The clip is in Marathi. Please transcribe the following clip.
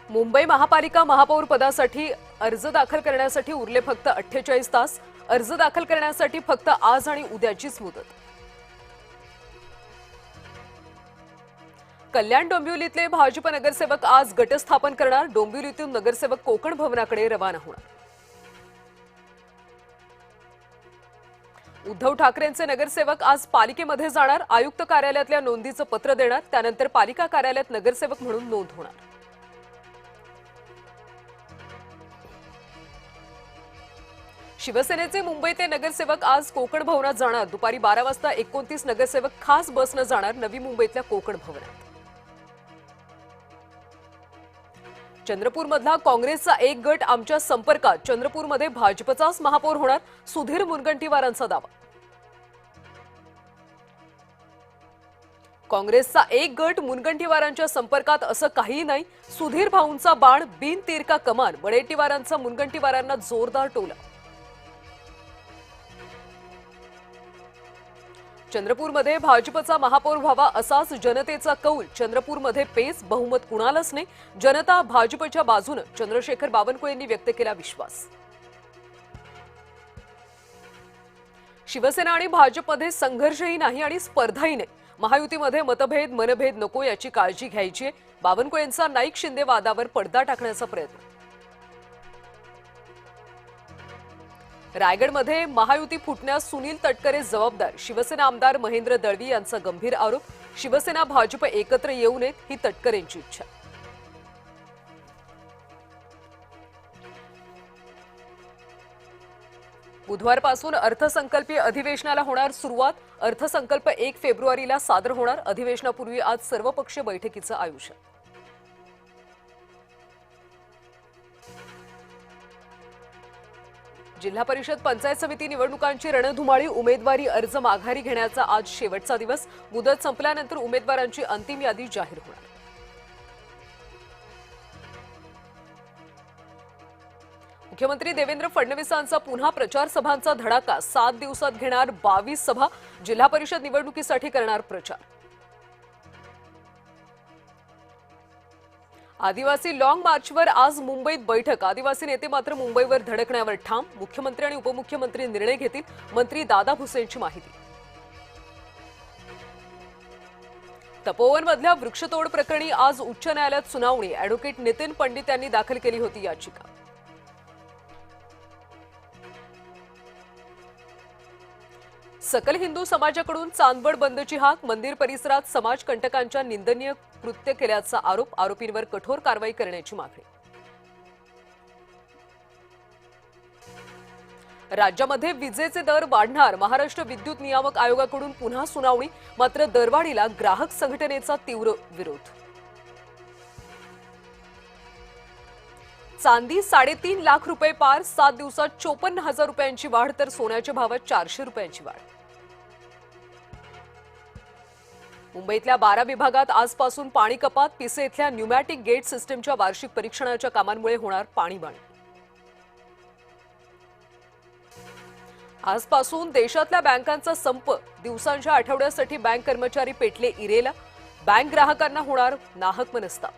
मुंबई महापालिका महापौर पदासाठी अर्ज दाखल करण्यासाठी उरले फक्त 48 तास। अर्ज दाखल करण्यासाठी फक्त आज आणि उद्याचीच मुदत। कल्याण डोंबिवलीतले भाजप नगरसेवक आज गट स्थापन करणार। डोंबिवलीतून नगरसेवक कोकण भवनाकडे रवाना होणार। उद्धव ठाकरेंचे नगरसेवक आज पालिकेमध्ये जाणार। आयुक्त कार्यालयातल्या नोंदीचं पत्र देणार। त्यानंतर पालिका कार्यालयात नगरसेवक म्हणून नोंद होणार। शिवसेनेचे मुंबईचे नगरसेवक आज कोकण भवनात जाणार। दुपारी 12 वाजता 29 नगरसेवक खास बसने जाणार नवी मुंबईतल्या कोकण भवनात। चंद्रपूरमधला काँग्रेसचा एक गट आमच्या संपर्कात। चंद्रपूरमध्ये भाजपचाच महापौर होणार। सुधीर मुनगंटीवारांचा दावा। काँग्रेसचा एक गट मुनगंटीवारांच्या संपर्कात असं काही नाही। सुधीर भाऊंचा बाण बिनतीर का कमान। वडेट्टीवारांचा मुनगंटीवारांना जोरदार टोला। चंद्रपूरमध्ये भाजपचा महापौर व्हावा असाच जनतेचा कौल। चंद्रपूरमध्ये पेच बहुमत कुणालाच नाही। जनता भाजपच्या बाजूने। चंद्रशेखर बावनकुळेंनी व्यक्त केला विश्वास। शिवसेना आणि भाजपमध्ये संघर्षही नाही आणि स्पर्धाही नाही। महायुतीमध्ये मतभेद मनभेद नको याची काळजी घ्यायची आहे। बावनकुळेंचा नाईक शिंदे वादावर पडदा टाकण्याचा प्रयत्न। रायगडमध्ये महायुती फुटण्यास सुनील तटकरे जबाबदार। शिवसेना आमदार महेंद्र दळवी यांचा गंभीर आरोप। शिवसेना भाजप एकत्र येऊ नयेत ही तटकरेंची इच्छा। बुधवारपासून अर्थसंकल्पीय अधिवेशनाला होणार सुरुवात। अर्थसंकल्प 1 फेब्रुवारीला सादर होणार। अधिवेशनापूर्वी आज सर्वपक्षीय बैठकीचं आयोजन। जिल्हा परिषद पंचायत समिती निवडणुकांची रणधुमाळी। उमेदवारी अर्ज माघारी घेण्याचा आज शेवटचा दिवस। मुदत संपल्यानंतर उमेदवारांची अंतिम यादी जाहीर होणार। मुख्यमंत्री देवेंद्र फडणवीसांचा पुन्हा प्रचार सभांचा धडाका। 7 दिवसात घेणार 22 सभा। जिल्हा परिषद निवडणुकीसाठी करणार प्रचार। आदिवासी लॉंग मार्चवर आज मुंबईत बैठक। आदिवासी नेते मात्र मुंबईवर धडकण्यावर ठाम। मुख्यमंत्री आणि उपमुख्यमंत्री निर्णय घेतील। मंत्री दादा भुसेंची माहिती। तपोवनमधल्या वृक्षतोड प्रकरणी आज उच्च न्यायालयात सुनावणी। ॲडव्होकेट नितीन पंडित यांनी दाखल केली होती याचिका। सकल हिंदू समाजाकडून चांदवड बंदची हाक। मंदिर परिसरात समाजकंटकांच्या निंदनीय कृत्य केल्याचा आरोप। आरोपींवर कठोर कारवाई करण्याची मागणी। राज्यामध्ये विजेचे दर वाढणार। महाराष्ट्र विद्युत नियामक आयोगाकडून पुन्हा सुनावणी। मात्र दरवाढीला ग्राहक संघटनेचा तीव्र विरोध। चांदी 3.5 लाख रुपये पार। 7 दिवसात 54,000 रुपयांची वाढ तर सोन्याच्या भावात 400 रुपयांची वाढ। मुंबईतल्या 12 विभागात आजपासून पाणी कपात। पिसे इथल्या न्यूमॅटिक गेट सिस्टीमच्या वार्षिक परीक्षणाच्या कामांमुळे होणार पाणीबाणी। आजपासून देशातल्या बँकांचा संप। दिवसांच्या आठवड्यासाठी बँक कर्मचारी पेटले इरेला। बँक ग्राहकांना होणार नाहक मनस्ताप।